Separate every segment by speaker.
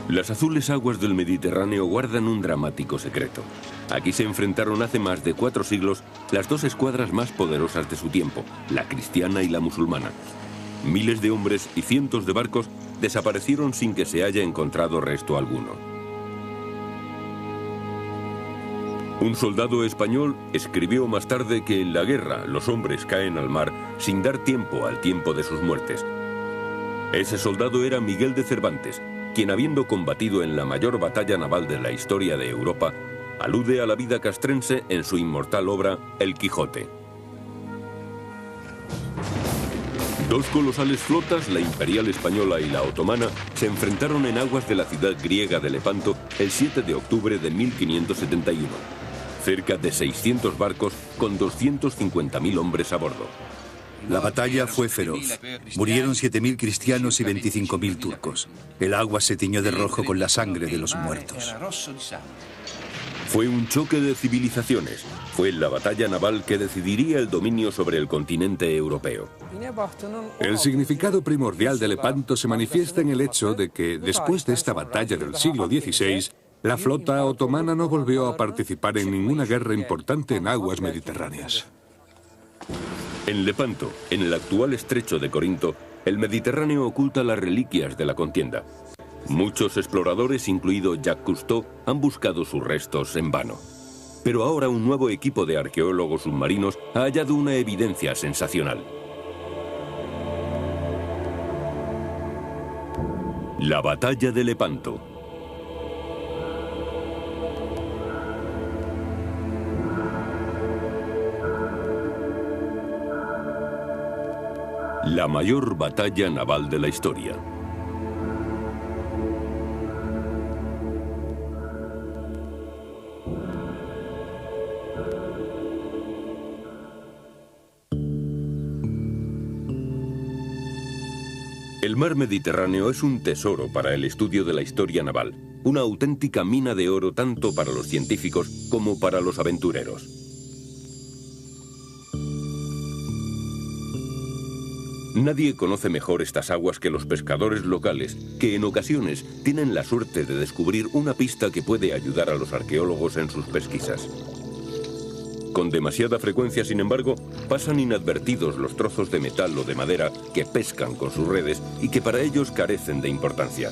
Speaker 1: Las azules aguas del Mediterráneo guardan un dramático secreto. Aquí se enfrentaron hace más de 4 siglos las dos escuadras más poderosas de su tiempo, la cristiana y la musulmana. Miles de hombres y cientos de barcos desaparecieron sin que se haya encontrado resto alguno. Un soldado español escribió más tarde que en la guerra los hombres caen al mar sin dar tiempo al tiempo de sus muertes. Ese soldado era Miguel de Cervantes, quien, habiendo combatido en la mayor batalla naval de la historia de Europa, alude a la vida castrense en su inmortal obra El Quijote. Dos colosales flotas, la imperial española y la otomana, se enfrentaron en aguas de la ciudad griega de Lepanto el 7 de octubre de 1571. Cerca de 600 barcos con 250.000 hombres a bordo.
Speaker 2: La batalla fue feroz. Murieron 7.000 cristianos y 25.000 turcos. El agua se tiñó de rojo con la sangre de los muertos.
Speaker 1: Fue un choque de civilizaciones. Fue la batalla naval que decidiría el dominio sobre el continente europeo.
Speaker 3: El significado primordial de Lepanto se manifiesta en el hecho de que, después de esta batalla del siglo XVI, la flota otomana no volvió a participar en ninguna guerra importante en aguas mediterráneas.
Speaker 1: En Lepanto, en el actual estrecho de Corinto, el Mediterráneo oculta las reliquias de la contienda. Muchos exploradores, incluido Jacques Cousteau, han buscado sus restos en vano. Pero ahora un nuevo equipo de arqueólogos submarinos ha hallado una evidencia sensacional. La batalla de Lepanto. La mayor batalla naval de la historia. El mar Mediterráneo es un tesoro para el estudio de la historia naval, una auténtica mina de oro tanto para los científicos como para los aventureros. Nadie conoce mejor estas aguas que los pescadores locales, que en ocasiones tienen la suerte de descubrir una pista que puede ayudar a los arqueólogos en sus pesquisas. Con demasiada frecuencia, sin embargo, pasan inadvertidos los trozos de metal o de madera que pescan con sus redes y que para ellos carecen de importancia.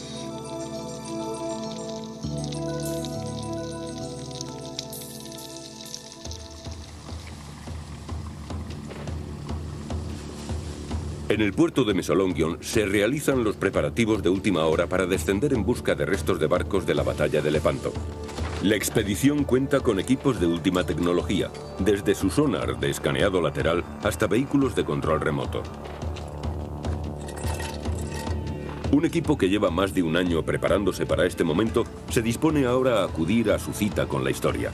Speaker 1: En el puerto de Mesolongion se realizan los preparativos de última hora para descender en busca de restos de barcos de la batalla de Lepanto. La expedición cuenta con equipos de última tecnología, desde su sonar de escaneado lateral hasta vehículos de control remoto. Un equipo que lleva más de un año preparándose para este momento se dispone ahora a acudir a su cita con la historia.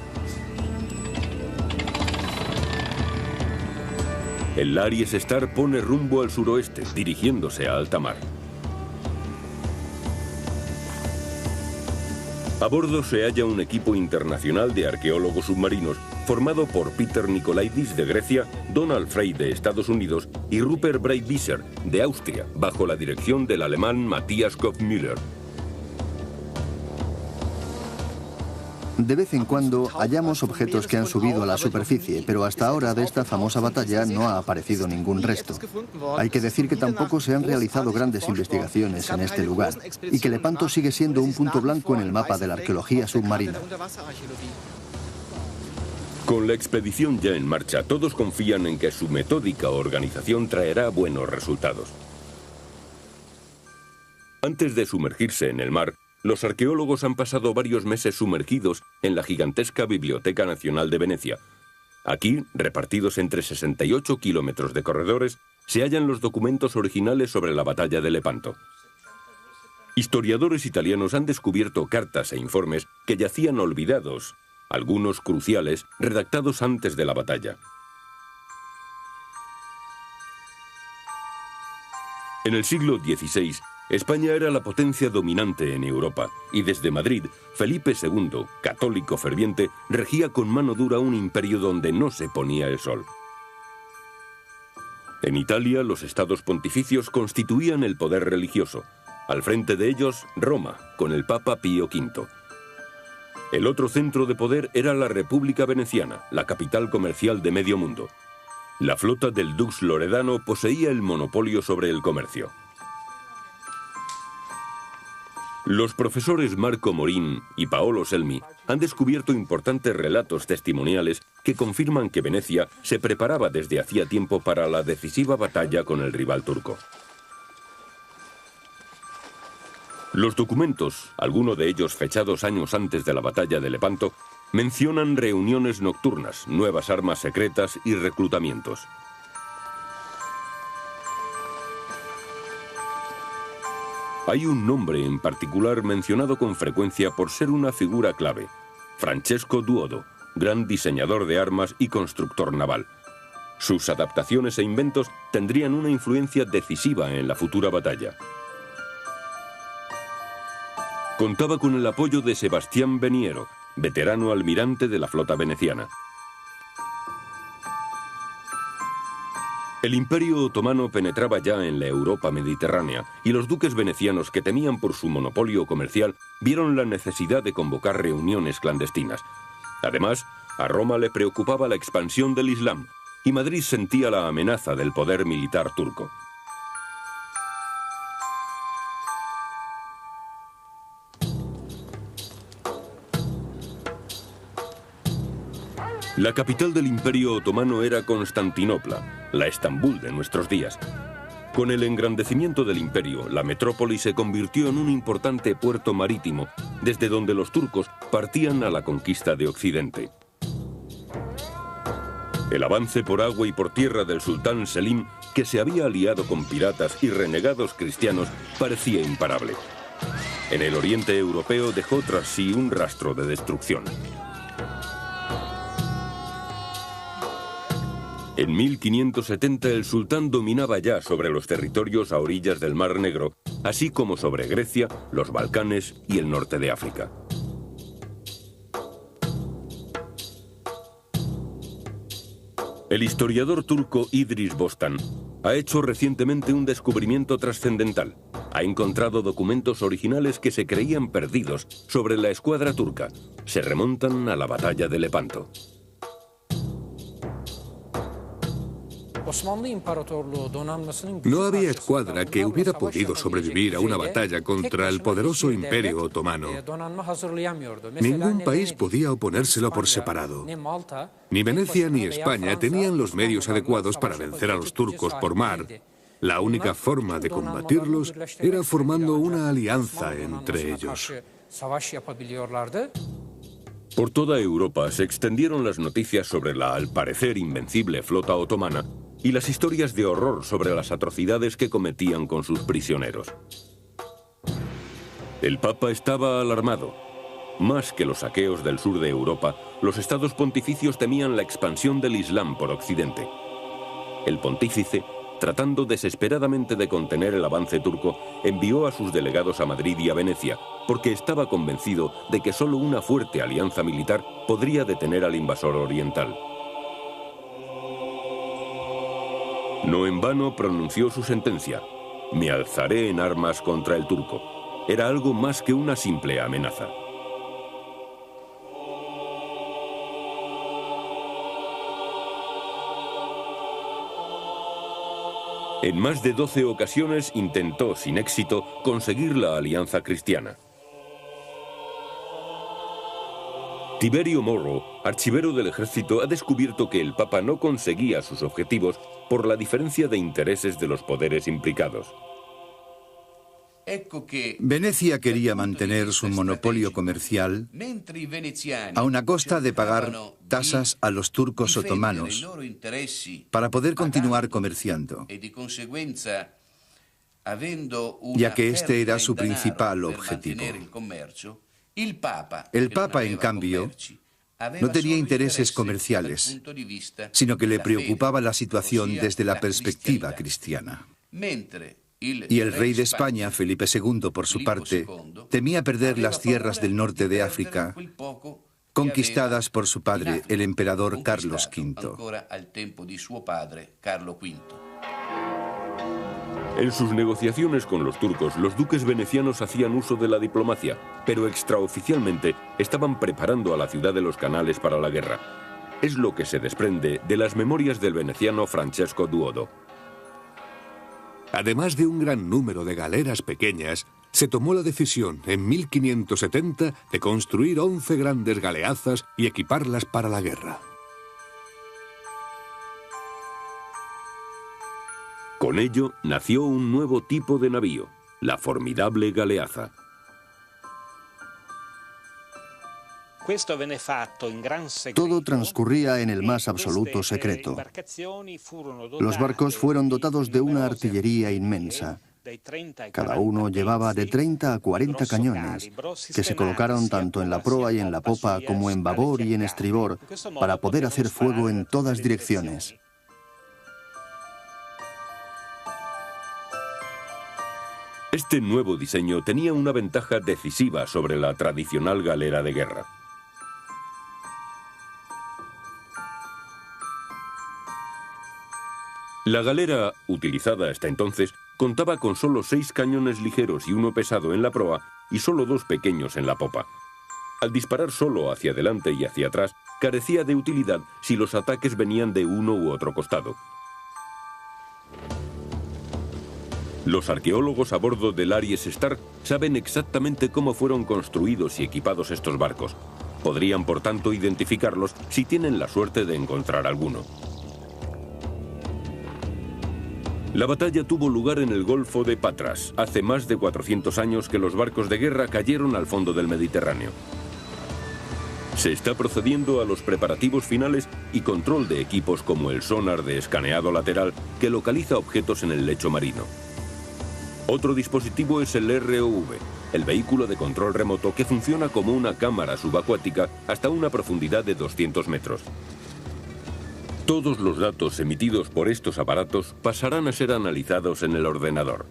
Speaker 1: El Aries Star pone rumbo al suroeste, dirigiéndose a alta mar. A bordo se halla un equipo internacional de arqueólogos submarinos formado por Peter Nikolaidis de Grecia, Donald Frey de Estados Unidos y Rupert Breitbieser de Austria, bajo la dirección del alemán Matthias Kopfmüller.
Speaker 4: De vez en cuando hallamos objetos que han subido a la superficie, pero hasta ahora de esta famosa batalla no ha aparecido ningún resto. Hay que decir que tampoco se han realizado grandes investigaciones en este lugar y que Lepanto sigue siendo un punto blanco en el mapa de la arqueología submarina.
Speaker 1: Con la expedición ya en marcha, todos confían en que su metódica organización traerá buenos resultados. Antes de sumergirse en el mar, los arqueólogos han pasado varios meses sumergidos en la gigantesca Biblioteca Nacional de Venecia. Aquí, repartidos entre 68 kilómetros de corredores, se hallan los documentos originales sobre la batalla de Lepanto. Historiadores italianos han descubierto cartas e informes que yacían olvidados, algunos cruciales, redactados antes de la batalla. En el siglo XVI, España era la potencia dominante en Europa, y desde Madrid, Felipe II, católico ferviente, regía con mano dura un imperio donde no se ponía el sol. En Italia, los estados pontificios constituían el poder religioso. Al frente de ellos, Roma, con el Papa Pío V. El otro centro de poder era la República Veneciana, la capital comercial de medio mundo. La flota del Dux Loredano poseía el monopolio sobre el comercio. Los profesores Marco Morín y Paolo Selmi han descubierto importantes relatos testimoniales que confirman que Venecia se preparaba desde hacía tiempo para la decisiva batalla con el rival turco. Los documentos, algunos de ellos fechados años antes de la batalla de Lepanto, mencionan reuniones nocturnas, nuevas armas secretas y reclutamientos. Hay un nombre en particular mencionado con frecuencia por ser una figura clave: Francesco Duodo, gran diseñador de armas y constructor naval. Sus adaptaciones e inventos tendrían una influencia decisiva en la futura batalla. Contaba con el apoyo de Sebastián Veniero, veterano almirante de la flota veneciana. El Imperio Otomano penetraba ya en la Europa mediterránea y los duques venecianos, que temían por su monopolio comercial, vieron la necesidad de convocar reuniones clandestinas. Además, a Roma le preocupaba la expansión del Islam y Madrid sentía la amenaza del poder militar turco. La capital del Imperio Otomano era Constantinopla, la Estambul de nuestros días. Con el engrandecimiento del imperio, la metrópoli se convirtió en un importante puerto marítimo, desde donde los turcos partían a la conquista de Occidente. El avance por agua y por tierra del sultán Selim, que se había aliado con piratas y renegados cristianos, parecía imparable. En el oriente europeo dejó tras sí un rastro de destrucción. En 1570 el sultán dominaba ya sobre los territorios a orillas del Mar Negro, así como sobre Grecia, los Balcanes y el norte de África. El historiador turco Idris Bostan ha hecho recientemente un descubrimiento trascendental. Ha encontrado documentos originales que se creían perdidos sobre la escuadra turca. Se remontan a la batalla de Lepanto.
Speaker 3: No había escuadra que hubiera podido sobrevivir a una batalla contra el poderoso Imperio Otomano. Ningún país podía oponérselo por separado. Ni Venecia ni España tenían los medios adecuados para vencer a los turcos por mar. La única forma de combatirlos era formando una alianza entre ellos.
Speaker 1: Por toda Europa se extendieron las noticias sobre la, al parecer, invencible flota otomana y las historias de horror sobre las atrocidades que cometían con sus prisioneros. El Papa estaba alarmado. Más que los saqueos del sur de Europa, los estados pontificios temían la expansión del Islam por Occidente. El pontífice, tratando desesperadamente de contener el avance turco, envió a sus delegados a Madrid y a Venecia, porque estaba convencido de que solo una fuerte alianza militar podría detener al invasor oriental. No en vano pronunció su sentencia: me alzaré en armas contra el turco. Era algo más que una simple amenaza. En más de 12 ocasiones intentó, sin éxito, conseguir la alianza cristiana. Tiberio Moro, archivero del ejército, ha descubierto que el Papa no conseguía sus objetivos por la diferencia de intereses de los poderes implicados.
Speaker 2: Venecia quería mantener su monopolio comercial a una costa de pagar tasas a los turcos otomanos para poder continuar comerciando, ya que este era su principal objetivo. El Papa, en cambio, no tenía intereses comerciales, sino que le preocupaba la situación desde la perspectiva cristiana. Y el rey de España, Felipe II, por su parte, temía perder las tierras del norte de África, conquistadas por su padre, el emperador Carlos V.
Speaker 1: En sus negociaciones con los turcos, los duques venecianos hacían uso de la diplomacia, pero extraoficialmente estaban preparando a la ciudad de los canales para la guerra. Es lo que se desprende de las memorias del veneciano Francesco Duodo.
Speaker 3: Además de un gran número de galeras pequeñas, se tomó la decisión en 1570 de construir 11 grandes galeazas y equiparlas para la guerra.
Speaker 1: Con ello nació un nuevo tipo de navío, la formidable galeaza.
Speaker 4: Todo transcurría en el más absoluto secreto. Los barcos fueron dotados de una artillería inmensa. Cada uno llevaba de 30 a 40 cañones, que se colocaron tanto en la proa y en la popa como en babor y en estribor, para poder hacer fuego en todas direcciones.
Speaker 1: Este nuevo diseño tenía una ventaja decisiva sobre la tradicional galera de guerra. La galera, utilizada hasta entonces, contaba con solo 6 cañones ligeros y uno pesado en la proa y solo 2 pequeños en la popa. Al disparar solo hacia adelante y hacia atrás, carecía de utilidad si los ataques venían de uno u otro costado. Los arqueólogos a bordo del Aries Star saben exactamente cómo fueron construidos y equipados estos barcos. Podrían, por tanto, identificarlos si tienen la suerte de encontrar alguno. La batalla tuvo lugar en el Golfo de Patras. Hace más de 400 años que los barcos de guerra cayeron al fondo del Mediterráneo. Se está procediendo a los preparativos finales y control de equipos como el sonar de escaneado lateral que localiza objetos en el lecho marino. Otro dispositivo es el ROV, el vehículo de control remoto que funciona como una cámara subacuática hasta una profundidad de 200 metros. Todos los datos emitidos por estos aparatos pasarán a ser analizados en el ordenador.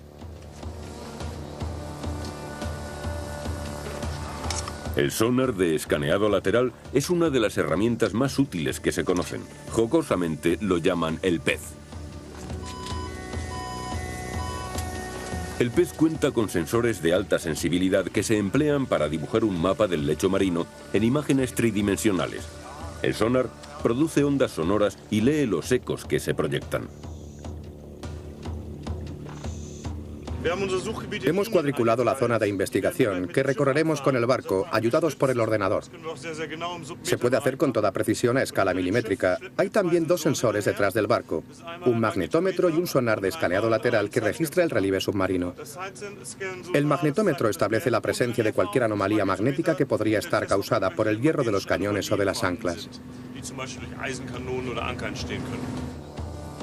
Speaker 1: El sonar de escaneado lateral es una de las herramientas más útiles que se conocen. Jocosamente lo llaman el pez. El pez cuenta con sensores de alta sensibilidad que se emplean para dibujar un mapa del lecho marino en imágenes tridimensionales. El sonar produce ondas sonoras y lee los ecos que se proyectan.
Speaker 5: Hemos cuadriculado la zona de investigación que recorreremos con el barco, ayudados por el ordenador. Se puede hacer con toda precisión a escala milimétrica. Hay también 2 sensores detrás del barco, un magnetómetro y un sonar de escaneado lateral que registra el relieve submarino. El magnetómetro establece la presencia de cualquier anomalía magnética que podría estar causada por el hierro de los cañones o de las anclas.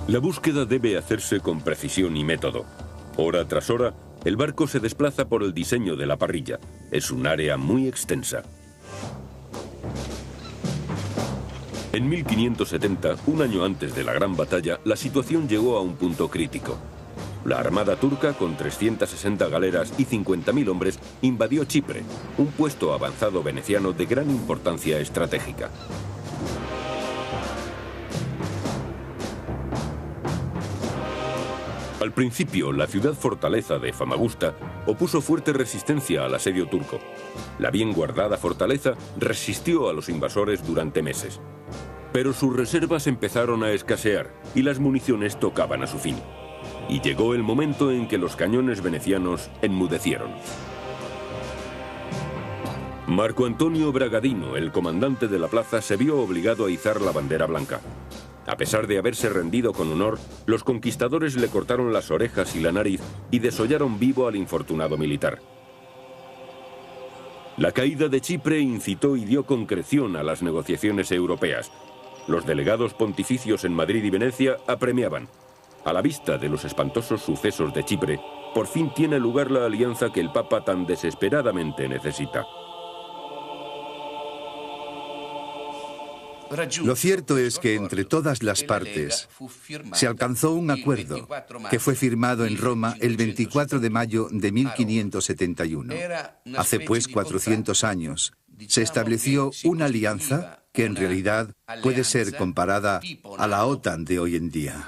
Speaker 1: La búsqueda debe hacerse con precisión y método. Hora tras hora, el barco se desplaza por el diseño de la parrilla. Es un área muy extensa. En 1570, un año antes de la Gran Batalla, la situación llegó a un punto crítico. La armada turca, con 360 galeras y 50.000 hombres, invadió Chipre, un puesto avanzado veneciano de gran importancia estratégica. Al principio, la ciudad fortaleza de Famagusta opuso fuerte resistencia al asedio turco. La bien guardada fortaleza resistió a los invasores durante meses. Pero sus reservas empezaron a escasear y las municiones tocaban a su fin. Y llegó el momento en que los cañones venecianos enmudecieron. Marco Antonio Bragadino, el comandante de la plaza, se vio obligado a izar la bandera blanca. A pesar de haberse rendido con honor, los conquistadores le cortaron las orejas y la nariz y desollaron vivo al infortunado militar. La caída de Chipre incitó y dio concreción a las negociaciones europeas. Los delegados pontificios en Madrid y Venecia apremiaban. A la vista de los espantosos sucesos de Chipre, por fin tiene lugar la alianza que el Papa tan desesperadamente necesita.
Speaker 2: Lo cierto es que entre todas las partes se alcanzó un acuerdo que fue firmado en Roma el 24 de mayo de 1571. Hace pues 400 años se estableció una alianza que en realidad puede ser comparada a la OTAN de hoy en día.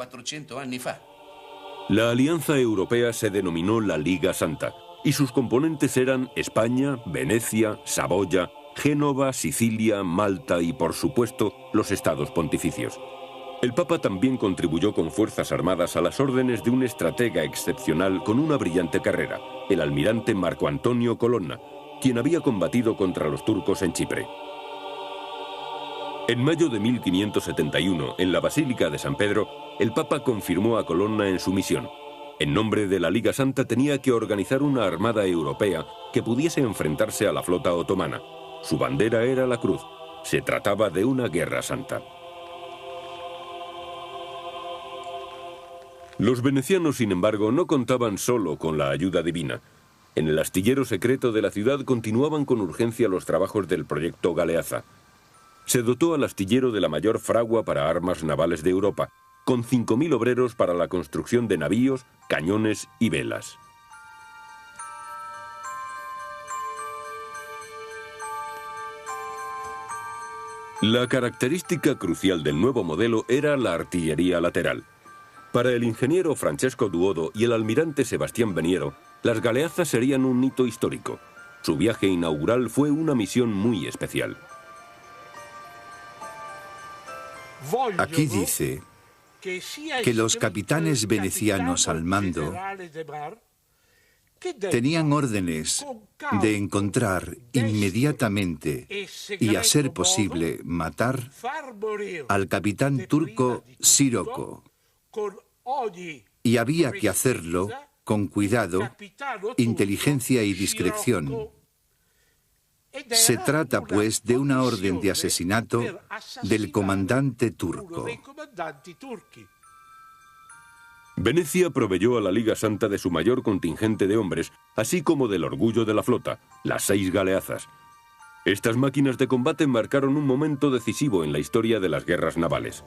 Speaker 1: La Alianza Europea se denominó la Liga Santa, y sus componentes eran España, Venecia, Saboya, Génova, Sicilia, Malta y, por supuesto, los estados pontificios. El Papa también contribuyó con fuerzas armadas a las órdenes de un estratega excepcional con una brillante carrera, el almirante Marco Antonio Colonna, quien había combatido contra los turcos en Chipre. En mayo de 1571, en la Basílica de San Pedro, el Papa confirmó a Colonna en su misión. En nombre de la Liga Santa tenía que organizar una armada europea que pudiese enfrentarse a la flota otomana. Su bandera era la cruz. Se trataba de una guerra santa. Los venecianos, sin embargo, no contaban solo con la ayuda divina. En el astillero secreto de la ciudad continuaban con urgencia los trabajos del proyecto Galeazza. Se dotó al astillero de la mayor fragua para armas navales de Europa, con 5.000 obreros para la construcción de navíos, cañones y velas. La característica crucial del nuevo modelo era la artillería lateral. Para el ingeniero Francesco Duodo y el almirante Sebastián Veniero, las galeazzas serían un hito histórico. Su viaje inaugural fue una misión muy especial.
Speaker 2: Aquí dice que los capitanes venecianos al mando tenían órdenes de encontrar inmediatamente y, a ser posible, matar al capitán turco Siroco. Y había que hacerlo con cuidado, inteligencia y discreción. Se trata, pues, de una orden de asesinato del comandante turco.
Speaker 1: Venecia proveyó a la Liga Santa de su mayor contingente de hombres, así como del orgullo de la flota, las 6 galeazzas. Estas máquinas de combate marcaron un momento decisivo en la historia de las guerras navales.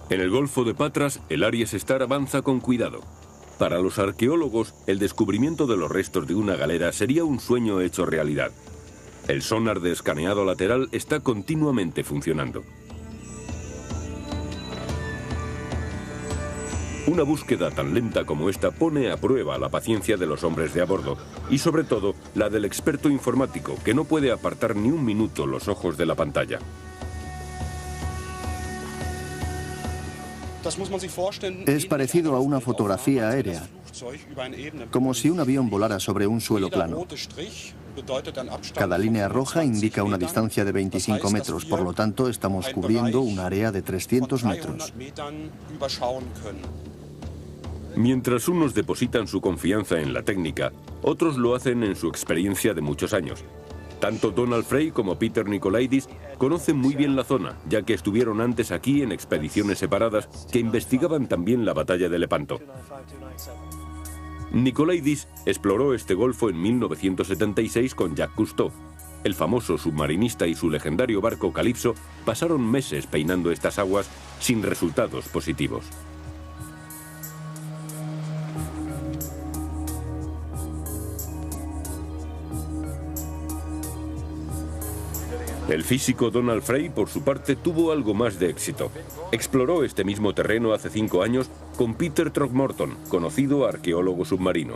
Speaker 1: En el Golfo de Patras, el Aries Star avanza con cuidado. Para los arqueólogos, el descubrimiento de los restos de una galera sería un sueño hecho realidad. El sonar de escaneado lateral está continuamente funcionando. Una búsqueda tan lenta como esta pone a prueba la paciencia de los hombres de a bordo y, sobre todo, la del experto informático, que no puede apartar ni un minuto los ojos de la pantalla.
Speaker 4: Es parecido a una fotografía aérea, como si un avión volara sobre un suelo plano. Cada línea roja indica una distancia de 25 metros, por lo tanto estamos cubriendo un área de 300 metros.
Speaker 1: Mientras unos depositan su confianza en la técnica, otros lo hacen en su experiencia de muchos años. Tanto Donald Frey como Peter Nikolaidis conocen muy bien la zona, ya que estuvieron antes aquí en expediciones separadas que investigaban también la batalla de Lepanto. Nikolaidis exploró este golfo en 1976 con Jacques Cousteau. El famoso submarinista y su legendario barco Calypso pasaron meses peinando estas aguas sin resultados positivos. El físico Donald Frey, por su parte, tuvo algo más de éxito. Exploró este mismo terreno hace 5 años con Peter Throckmorton, conocido arqueólogo submarino.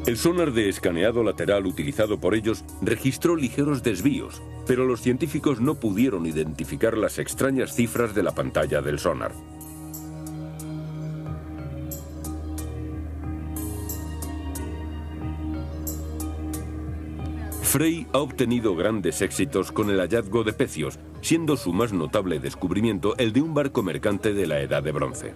Speaker 1: El sonar de escaneado lateral utilizado por ellos registró ligeros desvíos, pero los científicos no pudieron identificar las extrañas cifras de la pantalla del sonar. Frey ha obtenido grandes éxitos con el hallazgo de pecios, siendo su más notable descubrimiento el de un barco mercante de la Edad de Bronce.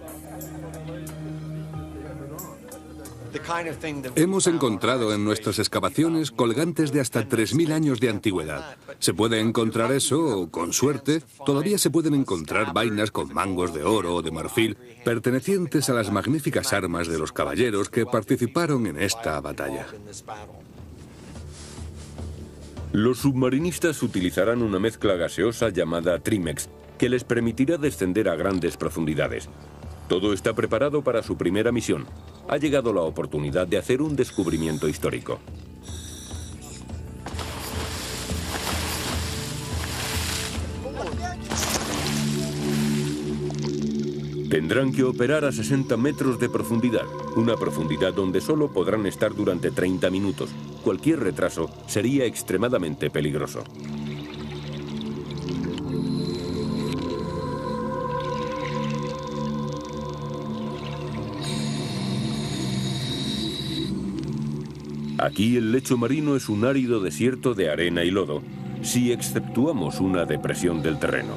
Speaker 3: Hemos encontrado en nuestras excavaciones colgantes de hasta 3.000 años de antigüedad. Se puede encontrar eso, o con suerte, todavía se pueden encontrar vainas con mangos de oro o de marfil, pertenecientes a las magníficas armas de los caballeros que participaron en esta batalla.
Speaker 1: Los submarinistas utilizarán una mezcla gaseosa llamada Trimex, que les permitirá descender a grandes profundidades. Todo está preparado para su primera misión. Ha llegado la oportunidad de hacer un descubrimiento histórico. Tendrán que operar a 60 metros de profundidad, una profundidad donde solo podrán estar durante 30 minutos. Cualquier retraso sería extremadamente peligroso. Aquí el lecho marino es un árido desierto de arena y lodo, si exceptuamos una depresión del terreno.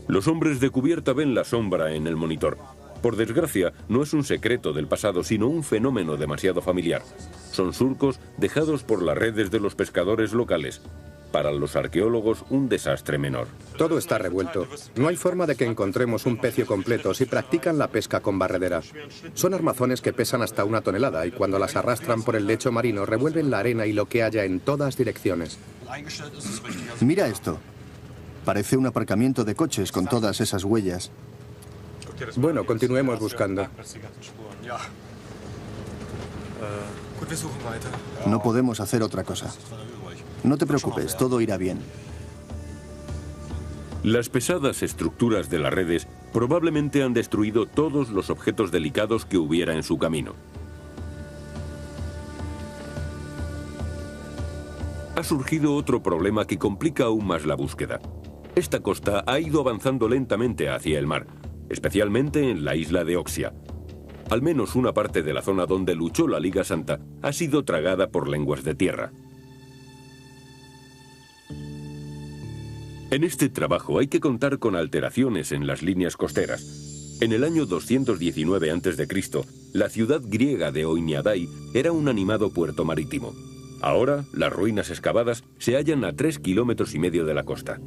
Speaker 1: Los hombres de cubierta ven la sombra en el monitor. Por desgracia, no es un secreto del pasado, sino un fenómeno demasiado familiar. Son surcos dejados por las redes de los pescadores locales. Para los arqueólogos, un desastre menor.
Speaker 5: Todo está revuelto. No hay forma de que encontremos un pecio completo si practican la pesca con barredera. Son armazones que pesan hasta 1 tonelada y cuando las arrastran por el lecho marino revuelven la arena y lo que haya en todas direcciones.
Speaker 4: Mira esto. Parece un aparcamiento de coches con todas esas huellas.
Speaker 5: Bueno, continuemos buscando.
Speaker 4: No podemos hacer otra cosa. No te preocupes, todo irá bien.
Speaker 1: Las pesadas estructuras de las redes probablemente han destruido todos los objetos delicados que hubiera en su camino. Ha surgido otro problema que complica aún más la búsqueda. Esta costa ha ido avanzando lentamente hacia el mar, especialmente en la isla de Oxia. Al menos una parte de la zona donde luchó la Liga Santa ha sido tragada por lenguas de tierra. En este trabajo hay que contar con alteraciones en las líneas costeras. En el año 219 a.C., la ciudad griega de Oiniadai era un animado puerto marítimo. Ahora, las ruinas excavadas se hallan a 3,5 kilómetros de la costa.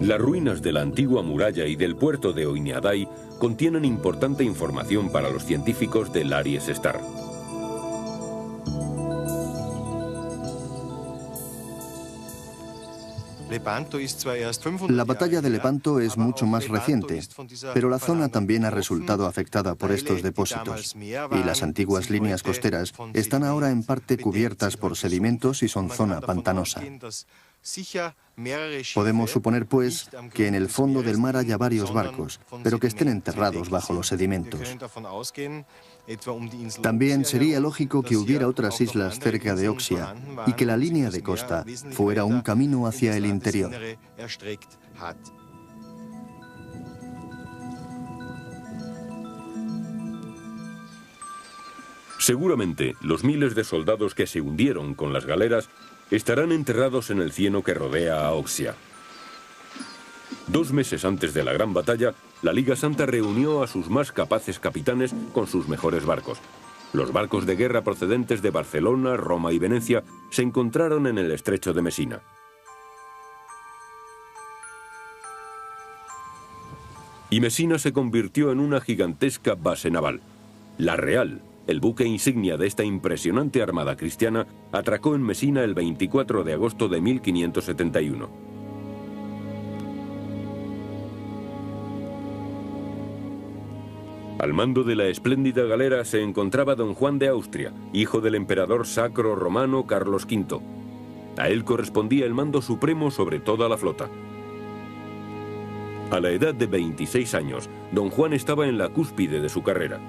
Speaker 1: Las ruinas de la antigua muralla y del puerto de Oiniadai contienen importante información para los científicos del Aries Star.
Speaker 4: La batalla de Lepanto es mucho más reciente, pero la zona también ha resultado afectada por estos depósitos, y las antiguas líneas costeras están ahora en parte cubiertas por sedimentos y son zona pantanosa. Podemos suponer, pues, que en el fondo del mar haya varios barcos, pero que estén enterrados bajo los sedimentos. También sería lógico que hubiera otras islas cerca de Oxia y que la línea de costa fuera un camino hacia el interior.
Speaker 1: Seguramente, los miles de soldados que se hundieron con las galeras estarán enterrados en el cieno que rodea a Oxia. 2 meses antes de la gran batalla, la Liga Santa reunió a sus más capaces capitanes con sus mejores barcos. Los barcos de guerra procedentes de Barcelona, Roma y Venecia se encontraron en el estrecho de Mesina. Y Mesina se convirtió en una gigantesca base naval. La Real, el buque insignia de esta impresionante armada cristiana, atracó en Mesina el 24 de agosto de 1571. Al mando de la espléndida galera se encontraba don Juan de Austria, hijo del emperador sacro romano Carlos V. A él correspondía el mando supremo sobre toda la flota. A la edad de 26 años, don Juan estaba en la cúspide de su carrera.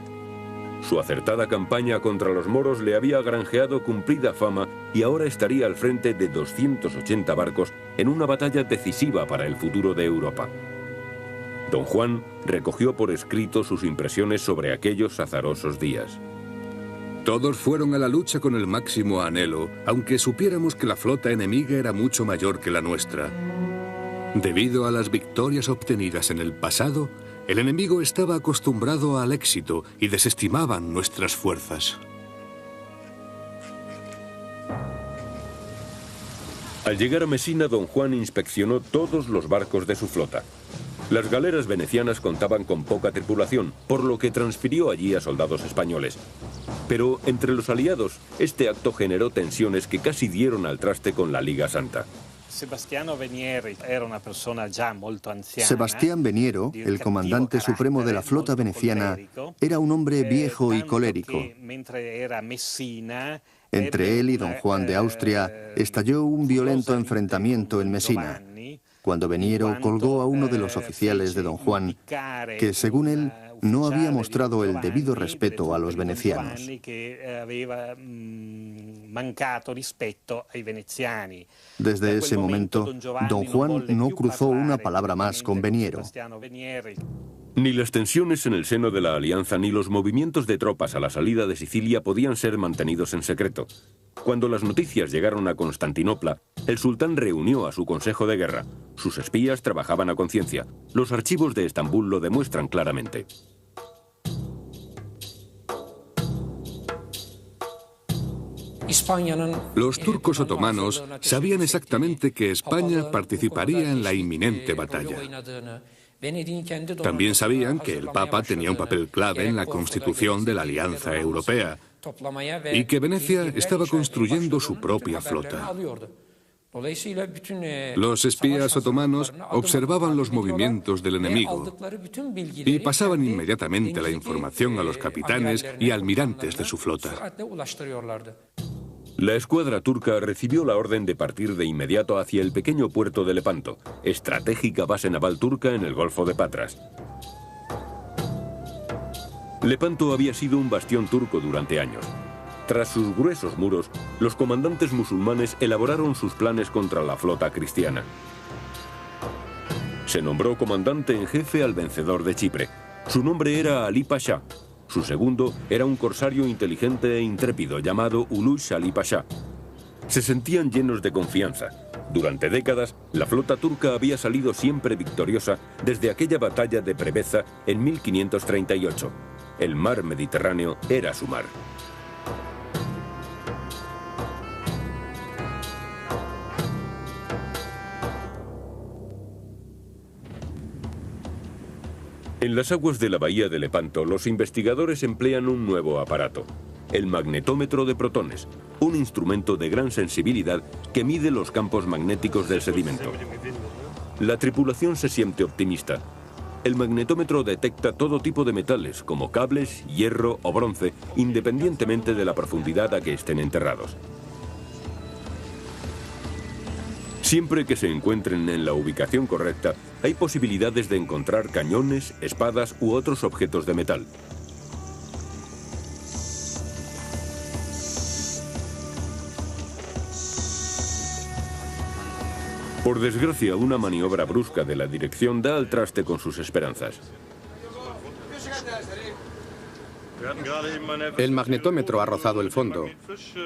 Speaker 1: Su acertada campaña contra los moros le había granjeado cumplida fama y ahora estaría al frente de 280 barcos en una batalla decisiva para el futuro de Europa. Don Juan recogió por escrito sus impresiones sobre aquellos azarosos días.
Speaker 3: Todos fueron a la lucha con el máximo anhelo, aunque supiéramos que la flota enemiga era mucho mayor que la nuestra. Debido a las victorias obtenidas en el pasado, el enemigo estaba acostumbrado al éxito y desestimaban nuestras fuerzas.
Speaker 1: Al llegar a Mesina, don Juan inspeccionó todos los barcos de su flota. Las galeras venecianas contaban con poca tripulación, por lo que transfirió allí a soldados españoles. Pero entre los aliados, este acto generó tensiones que casi dieron al traste con la Liga Santa.
Speaker 4: Sebastián Veniero, el comandante supremo de la flota veneciana, era un hombre viejo y colérico. Entre él y don Juan de Austria estalló un violento enfrentamiento en Mesina, cuando Veniero colgó a uno de los oficiales de don Juan, que según él no había mostrado el debido respeto a los venecianos. Desde ese momento, don Juan no cruzó una palabra más con Veniero.
Speaker 1: Ni las tensiones en el seno de la alianza ni los movimientos de tropas a la salida de Sicilia podían ser mantenidos en secreto. Cuando las noticias llegaron a Constantinopla, el sultán reunió a su consejo de guerra. Sus espías trabajaban a conciencia. Los archivos de Estambul lo demuestran claramente.
Speaker 3: Los turcos otomanos sabían exactamente que España participaría en la inminente batalla. También sabían que el Papa tenía un papel clave en la constitución de la Alianza Europea y que Venecia estaba construyendo su propia flota. Los espías otomanos observaban los movimientos del enemigo y pasaban inmediatamente la información a los capitanes y almirantes de su flota.
Speaker 1: La escuadra turca recibió la orden de partir de inmediato hacia el pequeño puerto de Lepanto, estratégica base naval turca en el Golfo de Patras. Lepanto había sido un bastión turco durante años. Tras sus gruesos muros, los comandantes musulmanes elaboraron sus planes contra la flota cristiana. Se nombró comandante en jefe al vencedor de Chipre. Su nombre era Ali Pasha. Su segundo era un corsario inteligente e intrépido llamado Ulush Ali Pasha. Se sentían llenos de confianza. Durante décadas, la flota turca había salido siempre victoriosa desde aquella batalla de Preveza en 1538. El mar Mediterráneo era su mar. En las aguas de la bahía de Lepanto, los investigadores emplean un nuevo aparato, el magnetómetro de protones, un instrumento de gran sensibilidad que mide los campos magnéticos del sedimento. La tripulación se siente optimista. El magnetómetro detecta todo tipo de metales, como cables, hierro o bronce, independientemente de la profundidad a que estén enterrados. Siempre que se encuentren en la ubicación correcta, hay posibilidades de encontrar cañones, espadas u otros objetos de metal. Por desgracia, una maniobra brusca de la dirección da al traste con sus esperanzas.
Speaker 5: El magnetómetro ha rozado el fondo,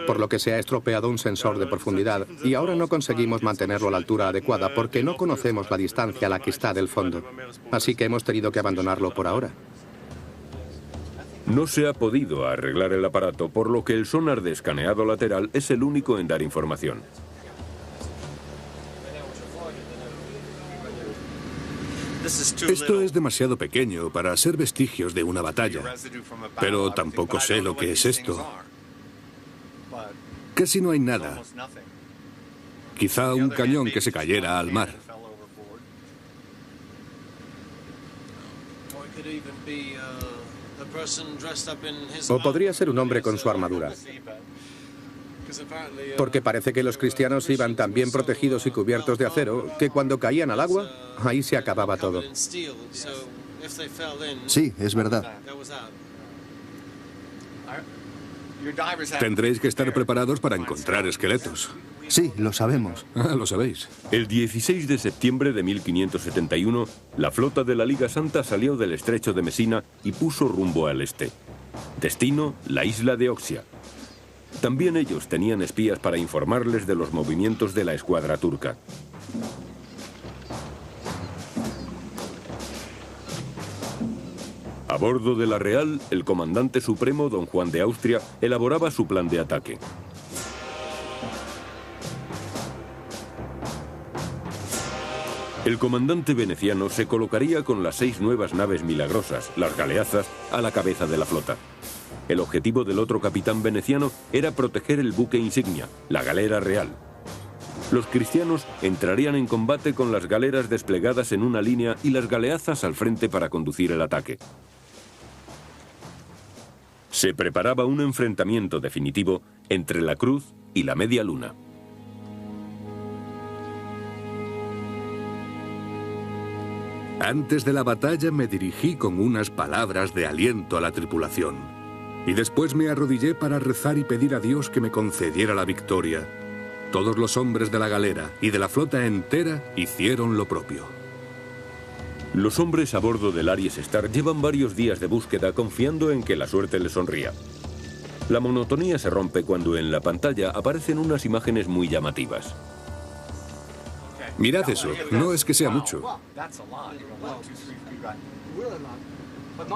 Speaker 5: por lo que se ha estropeado un sensor de profundidad y ahora no conseguimos mantenerlo a la altura adecuada porque no conocemos la distancia a la que está del fondo. Así que hemos tenido que abandonarlo por ahora.
Speaker 1: No se ha podido arreglar el aparato, por lo que el sonar de escaneado lateral es el único en dar información.
Speaker 3: Esto es demasiado pequeño para ser vestigios de una batalla, pero tampoco sé lo que es esto. Casi no hay nada. Quizá un cañón que se cayera al mar.
Speaker 5: O podría ser un hombre con su armadura. Porque parece que los cristianos iban tan bien protegidos y cubiertos de acero que cuando caían al agua, ahí se acababa todo.
Speaker 4: Sí, es verdad.
Speaker 3: Tendréis que estar preparados para encontrar esqueletos.
Speaker 4: Sí, lo sabemos.
Speaker 3: Ah, lo sabéis.
Speaker 1: El 16 de septiembre de 1571, la flota de la Liga Santa salió del estrecho de Mesina y puso rumbo al este. Destino, la isla de Oxia. También ellos tenían espías para informarles de los movimientos de la escuadra turca. A bordo de la Real, el comandante supremo, don Juan de Austria, elaboraba su plan de ataque. El comandante veneciano se colocaría con las 6 nuevas naves milagrosas, las galeazas, a la cabeza de la flota. El objetivo del otro capitán veneciano era proteger el buque insignia, la galera real. Los cristianos entrarían en combate con las galeras desplegadas en una línea y las galeazas al frente para conducir el ataque. Se preparaba un enfrentamiento definitivo entre la Cruz y la Media Luna.
Speaker 3: Antes de la batalla me dirigí con unas palabras de aliento a la tripulación. Y después me arrodillé para rezar y pedir a Dios que me concediera la victoria. Todos los hombres de la galera y de la flota entera hicieron lo propio.
Speaker 1: Los hombres a bordo del Aries Star llevan varios días de búsqueda confiando en que la suerte les sonría. La monotonía se rompe cuando en la pantalla aparecen unas imágenes muy llamativas.
Speaker 3: Mirad eso, no es que sea mucho.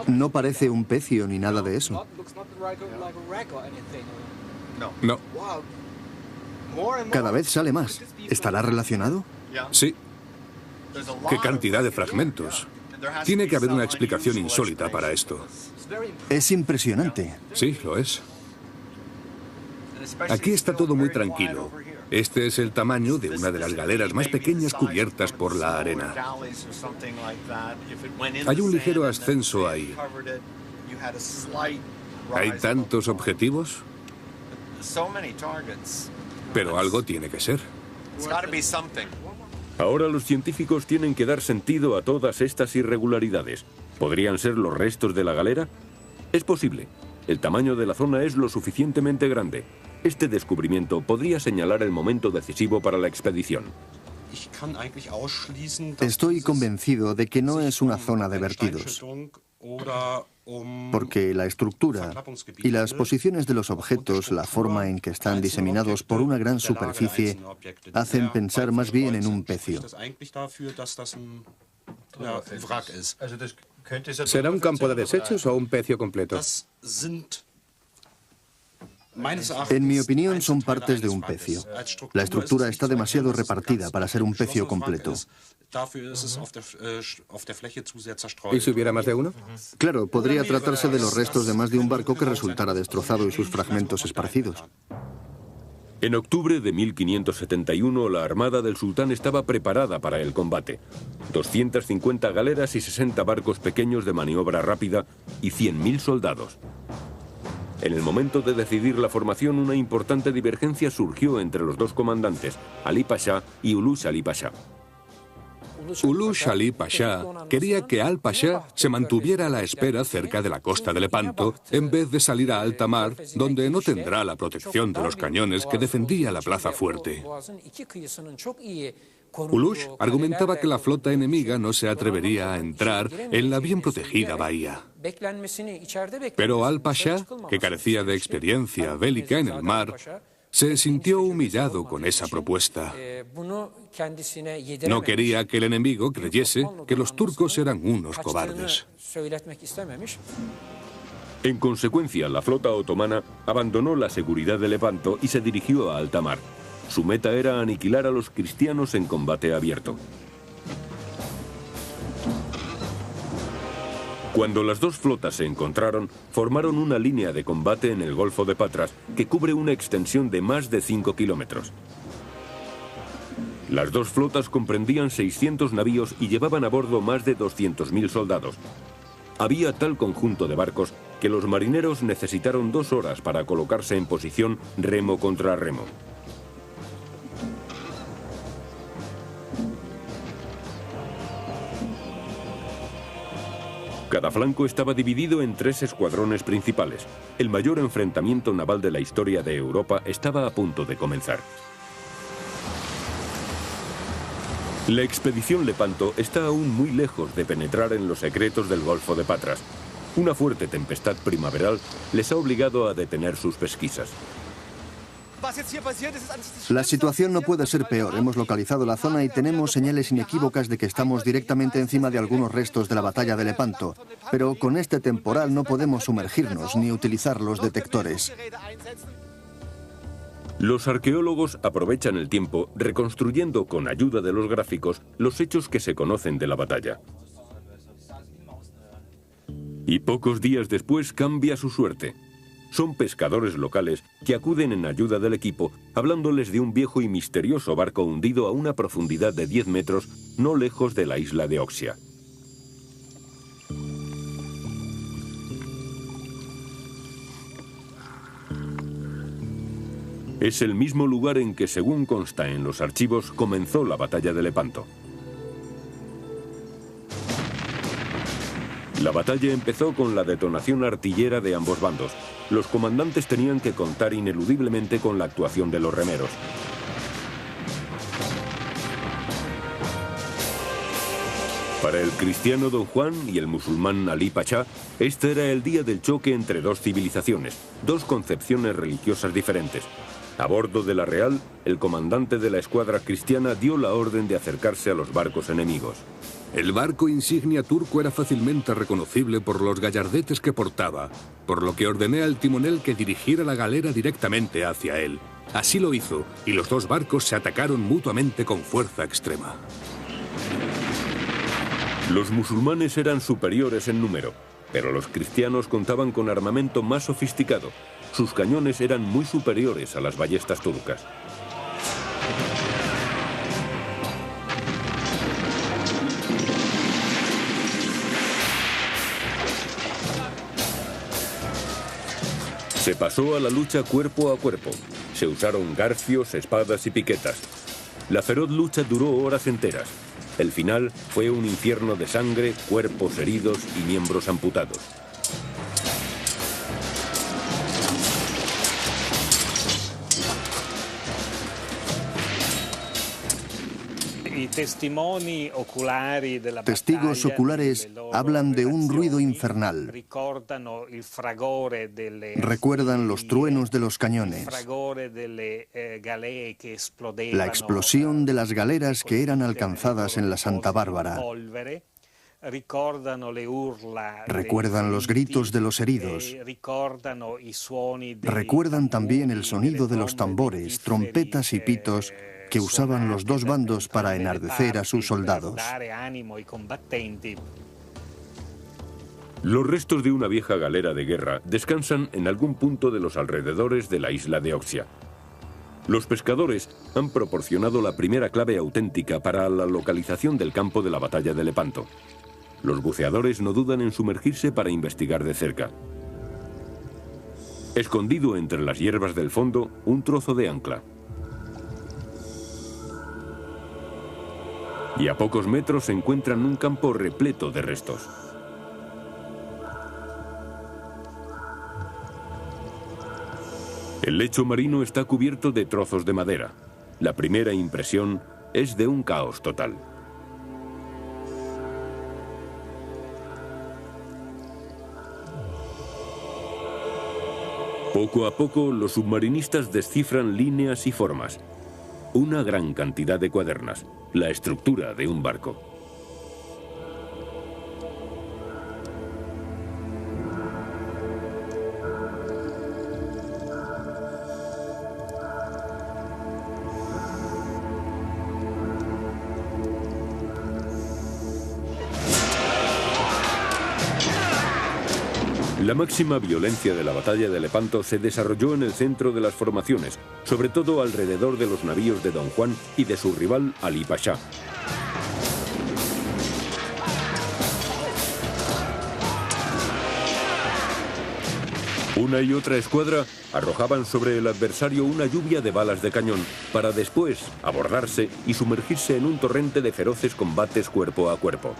Speaker 4: No parece un pecio ni nada de eso.
Speaker 3: No.
Speaker 4: Cada vez sale más. ¿Estará relacionado?
Speaker 3: Sí. ¡Qué cantidad de fragmentos! Tiene que haber una explicación insólita para esto.
Speaker 4: Es impresionante.
Speaker 3: Sí, lo es. Aquí está todo muy tranquilo. Este es el tamaño de una de las galeras más pequeñas cubiertas por la arena. Hay un ligero ascenso ahí. ¿Hay tantos objetivos? Pero algo tiene que ser.
Speaker 1: Ahora los científicos tienen que dar sentido a todas estas irregularidades. ¿Podrían ser los restos de la galera? Es posible. El tamaño de la zona es lo suficientemente grande. Este descubrimiento podría señalar el momento decisivo para la expedición.
Speaker 4: Estoy convencido de que no es una zona de vertidos, porque la estructura y las posiciones de los objetos, la forma en que están diseminados por una gran superficie, hacen pensar más bien en un pecio.
Speaker 5: ¿Será un campo de desechos o un pecio completo?
Speaker 4: En mi opinión, son partes de un pecio. La estructura está demasiado repartida para ser un pecio completo.
Speaker 5: ¿Y si hubiera más de uno?
Speaker 4: Claro, podría tratarse de los restos de más de un barco que resultara destrozado y sus fragmentos esparcidos.
Speaker 1: En octubre de 1571, la armada del sultán estaba preparada para el combate. 250 galeras y 60 barcos pequeños de maniobra rápida y 100.000 soldados. En el momento de decidir la formación, una importante divergencia surgió entre los dos comandantes, Ali Pasha y Ulus Ali Pasha.
Speaker 3: Ulus Ali Pasha quería que Al Pasha se mantuviera a la espera cerca de la costa de Lepanto en vez de salir a alta mar, donde no tendrá la protección de los cañones que defendía la plaza fuerte. Ulus argumentaba que la flota enemiga no se atrevería a entrar en la bien protegida bahía. Pero Al Pasha, que carecía de experiencia bélica en el mar, se sintió humillado con esa propuesta. No quería que el enemigo creyese que los turcos eran unos cobardes.
Speaker 1: En consecuencia, la flota otomana abandonó la seguridad de Lepanto y se dirigió a alta mar. Su meta era aniquilar a los cristianos en combate abierto. Cuando las dos flotas se encontraron, formaron una línea de combate en el Golfo de Patras que cubre una extensión de más de 5 kilómetros. Las dos flotas comprendían 600 navíos y llevaban a bordo más de 200.000 soldados. Había tal conjunto de barcos que los marineros necesitaron 2 horas para colocarse en posición remo contra remo. Cada flanco estaba dividido en 3 escuadrones principales. El mayor enfrentamiento naval de la historia de Europa estaba a punto de comenzar. La expedición Lepanto está aún muy lejos de penetrar en los secretos del Golfo de Patras. Una fuerte tempestad primaveral les ha obligado a detener sus pesquisas.
Speaker 4: La situación no puede ser peor. Hemos localizado la zona y tenemos señales inequívocas de que estamos directamente encima de algunos restos de la batalla de Lepanto. Pero con este temporal no podemos sumergirnos ni utilizar los detectores.
Speaker 1: Los arqueólogos aprovechan el tiempo reconstruyendo con ayuda de los gráficos los hechos que se conocen de la batalla. Y pocos días después cambia su suerte. son pescadores locales que acuden en ayuda del equipo, hablándoles de un viejo y misterioso barco hundido a una profundidad de 10 metros, no lejos de la isla de Oxia. Es el mismo lugar en que, según consta en los archivos, comenzó la batalla de Lepanto. La batalla empezó con la detonación artillera de ambos bandos. Los comandantes tenían que contar ineludiblemente con la actuación de los remeros. Para el cristiano Don Juan y el musulmán Ali Pachá, este era el día del choque entre dos civilizaciones, dos concepciones religiosas diferentes. A bordo de la Real, el comandante de la escuadra cristiana dio la orden de acercarse a los barcos enemigos.
Speaker 3: El barco insignia turco era fácilmente reconocible por los gallardetes que portaba, por lo que ordené al timonel que dirigiera la galera directamente hacia él. Así lo hizo, y los dos barcos se atacaron mutuamente con fuerza extrema.
Speaker 1: Los musulmanes eran superiores en número, pero los cristianos contaban con armamento más sofisticado. Sus cañones eran muy superiores a las ballestas turcas. Se pasó a la lucha cuerpo a cuerpo. Se usaron garfios, espadas y piquetas. La feroz lucha duró horas enteras. El final fue un infierno de sangre, cuerpos heridos y miembros amputados.
Speaker 4: Testigos oculares hablan de un ruido infernal. Recuerdan los truenos de los cañones, la explosión de las galeras que eran alcanzadas en la Santa Bárbara. Recuerdan los gritos de los heridos. Recuerdan también el sonido de los tambores, trompetas y pitos que usaban los dos bandos para enardecer a sus soldados.
Speaker 1: Los restos de una vieja galera de guerra descansan en algún punto de los alrededores de la isla de Oxia. Los pescadores han proporcionado la primera clave auténtica para la localización del campo de la batalla de Lepanto. Los buceadores no dudan en sumergirse para investigar de cerca. Escondido entre las hierbas del fondo, un trozo de ancla. Y a pocos metros se encuentran un campo repleto de restos. El lecho marino está cubierto de trozos de madera. La primera impresión es de un caos total. Poco a poco, los submarinistas descifran líneas y formas. Una gran cantidad de cuadernas, la estructura de un barco. La máxima violencia de la batalla de Lepanto se desarrolló en el centro de las formaciones, sobre todo alrededor de los navíos de Don Juan y de su rival Ali Pachá. Una y otra escuadra arrojaban sobre el adversario una lluvia de balas de cañón, para después abordarse y sumergirse en un torrente de feroces combates cuerpo a cuerpo.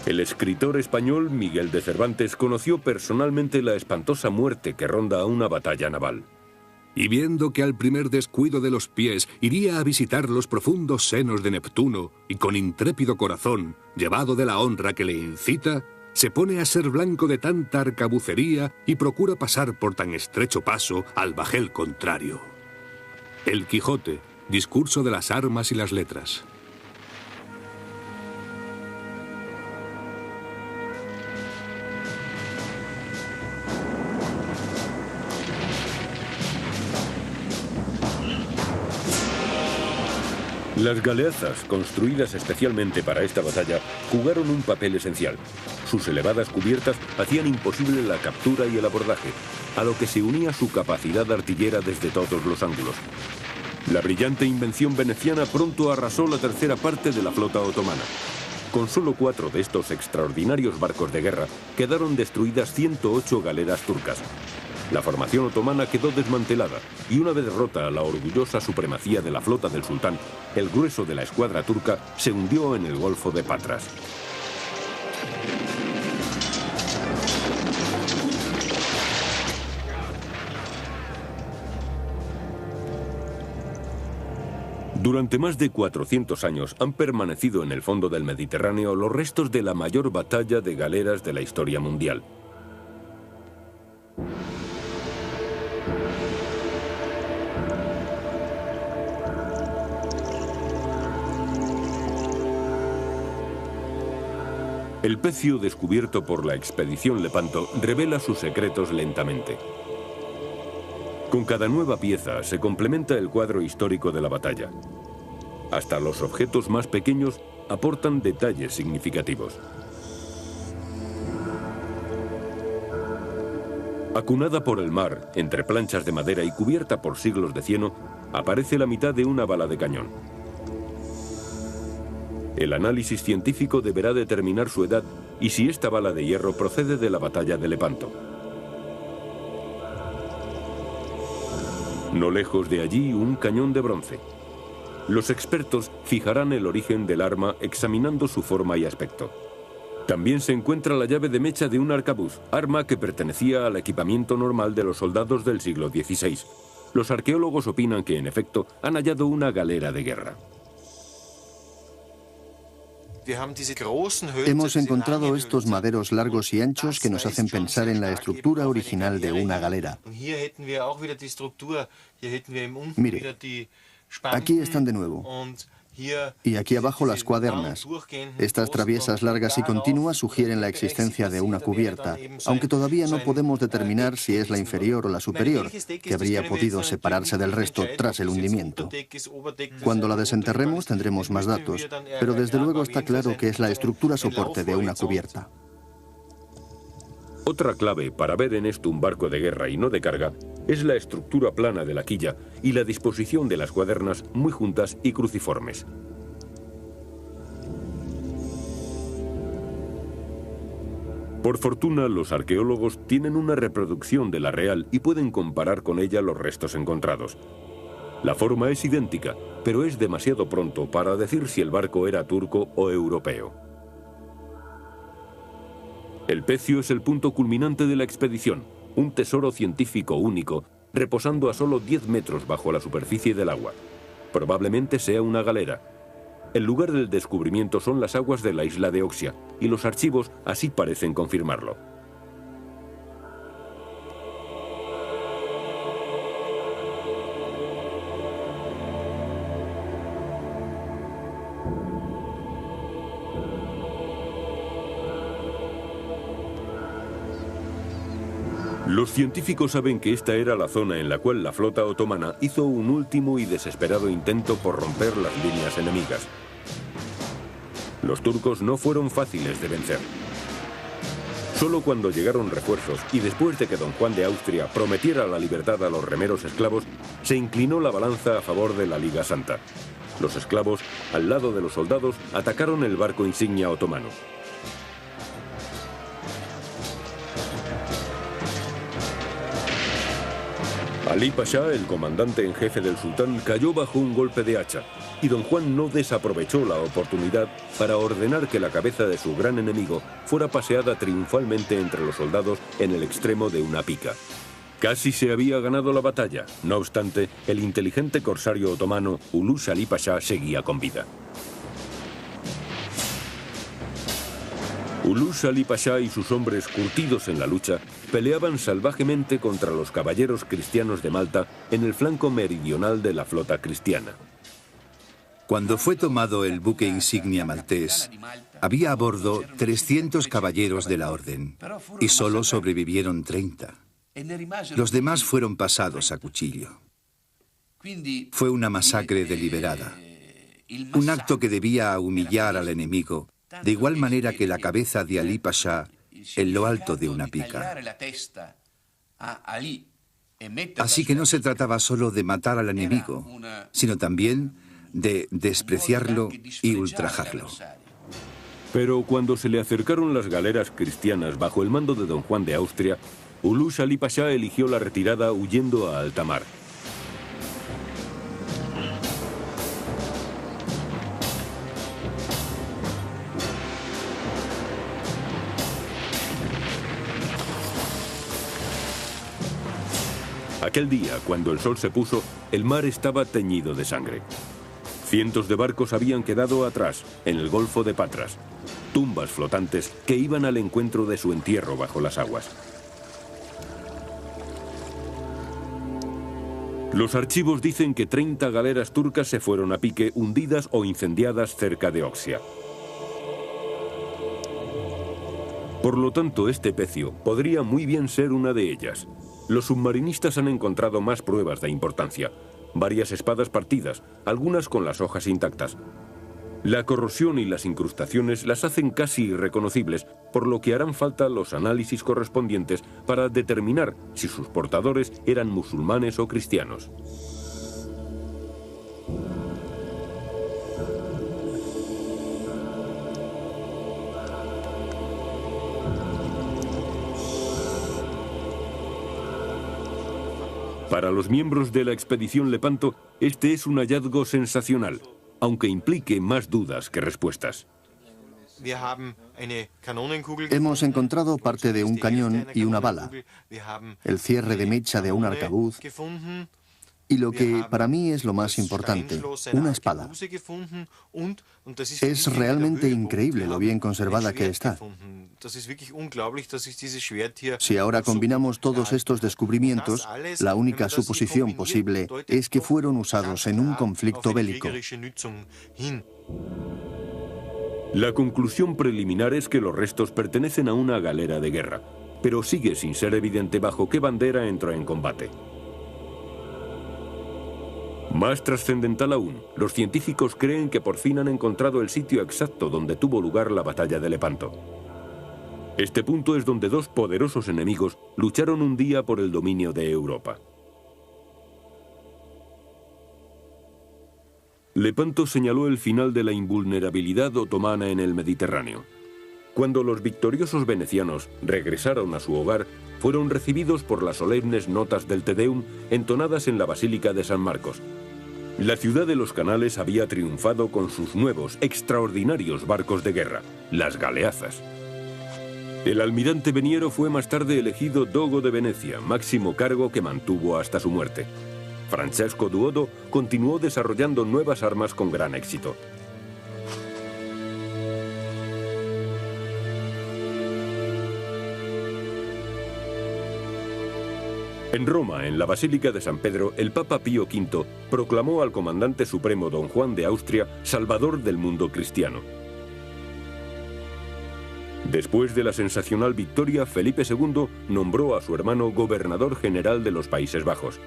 Speaker 1: El escritor español Miguel de Cervantes conoció personalmente la espantosa muerte que ronda a una batalla naval.
Speaker 3: Y viendo que al primer descuido de los pies iría a visitar los profundos senos de Neptuno, y con intrépido corazón, llevado de la honra que le incita, se pone a ser blanco de tanta arcabucería y procura pasar por tan estrecho paso al bajel contrario. El Quijote, discurso de las armas y las letras.
Speaker 1: Las galeazas, construidas especialmente para esta batalla, jugaron un papel esencial. Sus elevadas cubiertas hacían imposible la captura y el abordaje, a lo que se unía su capacidad artillera desde todos los ángulos. La brillante invención veneciana pronto arrasó la tercera parte de la flota otomana. Con solo 4 de estos extraordinarios barcos de guerra quedaron destruidas 108 galeras turcas. La formación otomana quedó desmantelada y una vez rota la orgullosa supremacía de la flota del sultán, el grueso de la escuadra turca se hundió en el Golfo de Patras. Durante más de 400 años han permanecido en el fondo del Mediterráneo los restos de la mayor batalla de galeras de la historia mundial. El pecio descubierto por la expedición Lepanto revela sus secretos lentamente. Con cada nueva pieza se complementa el cuadro histórico de la batalla. Hasta los objetos más pequeños aportan detalles significativos. Acunada por el mar, entre planchas de madera y cubierta por siglos de cieno, aparece la mitad de una bala de cañón. El análisis científico deberá determinar su edad y si esta bala de hierro procede de la batalla de Lepanto. No lejos de allí, un cañón de bronce. Los expertos fijarán el origen del arma examinando su forma y aspecto. También se encuentra la llave de mecha de un arcabuz, arma que pertenecía al equipamiento normal de los soldados del siglo XVI. Los arqueólogos opinan que, en efecto, han hallado una galera de guerra.
Speaker 4: Hemos encontrado estos maderos largos y anchos que nos hacen pensar en la estructura original de una galera. Mire, aquí están de nuevo. Y aquí abajo las cuadernas. Estas traviesas largas y continuas sugieren la existencia de una cubierta, aunque todavía no podemos determinar si es la inferior o la superior, que habría podido separarse del resto tras el hundimiento. Cuando la desenterremos tendremos más datos, pero desde luego está claro que es la estructura soporte de una cubierta.
Speaker 1: Otra clave para ver en esto un barco de guerra y no de carga es la estructura plana de la quilla y la disposición de las cuadernas muy juntas y cruciformes. Por fortuna, los arqueólogos tienen una reproducción de la real y pueden comparar con ella los restos encontrados. La forma es idéntica, pero es demasiado pronto para decir si el barco era turco o europeo. El pecio es el punto culminante de la expedición, un tesoro científico único, reposando a solo 10 metros bajo la superficie del agua. Probablemente sea una galera. El lugar del descubrimiento son las aguas de la isla de Oxia, y los archivos así parecen confirmarlo. Los científicos saben que esta era la zona en la cual la flota otomana hizo un último y desesperado intento por romper las líneas enemigas. Los turcos no fueron fáciles de vencer. Solo cuando llegaron refuerzos y después de que don Juan de Austria prometiera la libertad a los remeros esclavos, se inclinó la balanza a favor de la Liga Santa. Los esclavos, al lado de los soldados, atacaron el barco insignia otomano. Ali Pasha, el comandante en jefe del sultán, cayó bajo un golpe de hacha, y don Juan no desaprovechó la oportunidad para ordenar que la cabeza de su gran enemigo fuera paseada triunfalmente entre los soldados en el extremo de una pica. Casi se había ganado la batalla. No obstante, el inteligente corsario otomano Ulus Ali Pasha seguía con vida. Ulus Ali Pasha y sus hombres curtidos en la lucha peleaban salvajemente contra los caballeros cristianos de Malta en el flanco meridional de la flota cristiana.
Speaker 2: Cuando fue tomado el buque insignia maltés, había a bordo 300 caballeros de la orden y solo sobrevivieron 30. Los demás fueron pasados a cuchillo. Fue una masacre deliberada, un acto que debía humillar al enemigo de igual manera que la cabeza de Ali Pasha en lo alto de una pica. Así que no se trataba solo de matar al enemigo, sino también de despreciarlo y ultrajarlo.
Speaker 1: Pero cuando se le acercaron las galeras cristianas bajo el mando de don Juan de Austria, Ulus Ali Pasha eligió la retirada huyendo a alta mar. Aquel día, cuando el sol se puso, el mar estaba teñido de sangre. Cientos de barcos habían quedado atrás, en el Golfo de Patras, tumbas flotantes que iban al encuentro de su entierro bajo las aguas. Los archivos dicen que 30 galeras turcas se fueron a pique, hundidas o incendiadas cerca de Oxia. Por lo tanto, este pecio podría muy bien ser una de ellas. Los submarinistas han encontrado más pruebas de importancia. Varias espadas partidas, algunas con las hojas intactas. La corrosión y las incrustaciones las hacen casi irreconocibles, por lo que harán falta los análisis correspondientes para determinar si sus portadores eran musulmanes o cristianos. Para los miembros de la expedición Lepanto, este es un hallazgo sensacional, aunque implique más dudas que respuestas.
Speaker 4: Hemos encontrado parte de un cañón y una bala, el cierre de mecha de un arcabuz y lo que para mí es lo más importante, una espada. Es realmente increíble lo bien conservada que está. Si ahora combinamos todos estos descubrimientos, la única suposición posible es que fueron usados en un conflicto bélico.
Speaker 1: La conclusión preliminar es que los restos pertenecen a una galera de guerra, pero sigue sin ser evidente bajo qué bandera entró en combate. Más trascendental aún, los científicos creen que por fin han encontrado el sitio exacto donde tuvo lugar la batalla de Lepanto. Este punto es donde dos poderosos enemigos lucharon un día por el dominio de Europa. Lepanto señaló el final de la invulnerabilidad otomana en el Mediterráneo. Cuando los victoriosos venecianos regresaron a su hogar, fueron recibidos por las solemnes notas del Te Deum entonadas en la Basílica de San Marcos. La ciudad de los canales había triunfado con sus nuevos, extraordinarios barcos de guerra, las galeazas. El almirante Veniero fue más tarde elegido dogo de Venecia, máximo cargo que mantuvo hasta su muerte. Francesco Duodo continuó desarrollando nuevas armas con gran éxito. En Roma, en la Basílica de San Pedro, el Papa Pío V proclamó al comandante supremo don Juan de Austria salvador del mundo cristiano. Después de la sensacional victoria, Felipe II nombró a su hermano gobernador general de los Países Bajos.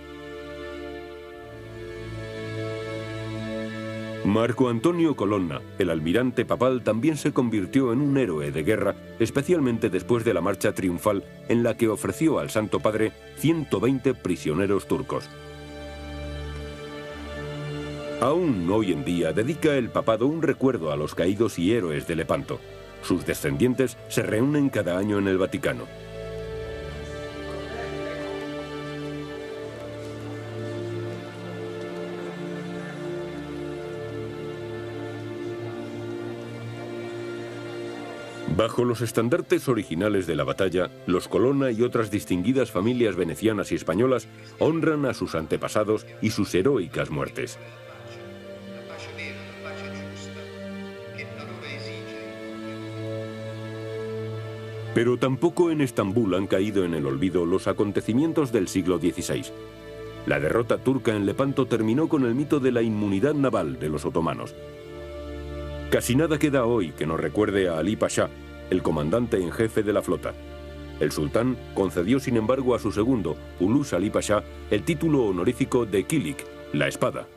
Speaker 1: Marco Antonio Colonna, el almirante papal, también se convirtió en un héroe de guerra, especialmente después de la marcha triunfal en la que ofreció al Santo Padre 120 prisioneros turcos. Aún hoy en día dedica el papado un recuerdo a los caídos y héroes de Lepanto. Sus descendientes se reúnen cada año en el Vaticano. Bajo los estandartes originales de la batalla, los Colonna y otras distinguidas familias venecianas y españolas honran a sus antepasados y sus heroicas muertes. Pero tampoco en Estambul han caído en el olvido los acontecimientos del siglo XVI. La derrota turca en Lepanto terminó con el mito de la inmunidad naval de los otomanos. Casi nada queda hoy que nos recuerde a Ali Pasha, el comandante en jefe de la flota. El sultán concedió sin embargo a su segundo, Ulus Ali Pasha, el título honorífico de Kilik, la espada.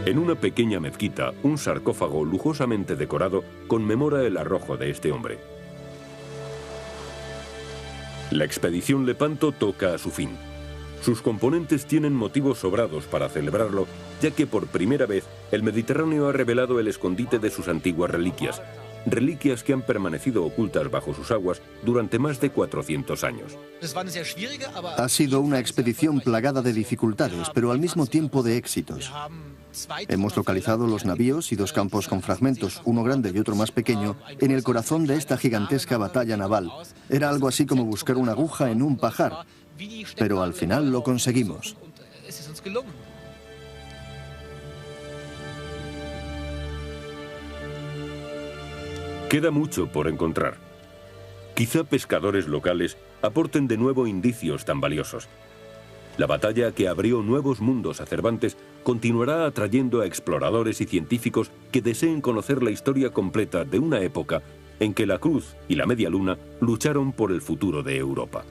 Speaker 1: En una pequeña mezquita, un sarcófago lujosamente decorado conmemora el arrojo de este hombre. La expedición Lepanto toca a su fin. Sus componentes tienen motivos sobrados para celebrarlo, ya que por primera vez el Mediterráneo ha revelado el escondite de sus antiguas reliquias, reliquias que han permanecido ocultas bajo sus aguas durante más de 400 años.
Speaker 4: Ha sido una expedición plagada de dificultades, pero al mismo tiempo de éxitos. Hemos localizado los navíos y 2 campos con fragmentos, uno grande y otro más pequeño, en el corazón de esta gigantesca batalla naval. Era algo así como buscar una aguja en un pajar, pero al final lo conseguimos.
Speaker 1: Queda mucho por encontrar. Quizá pescadores locales aporten de nuevo indicios tan valiosos. La batalla que abrió nuevos mundos a Cervantes continuará atrayendo a exploradores y científicos que deseen conocer la historia completa de una época en que la Cruz y la Media Luna lucharon por el futuro de Europa.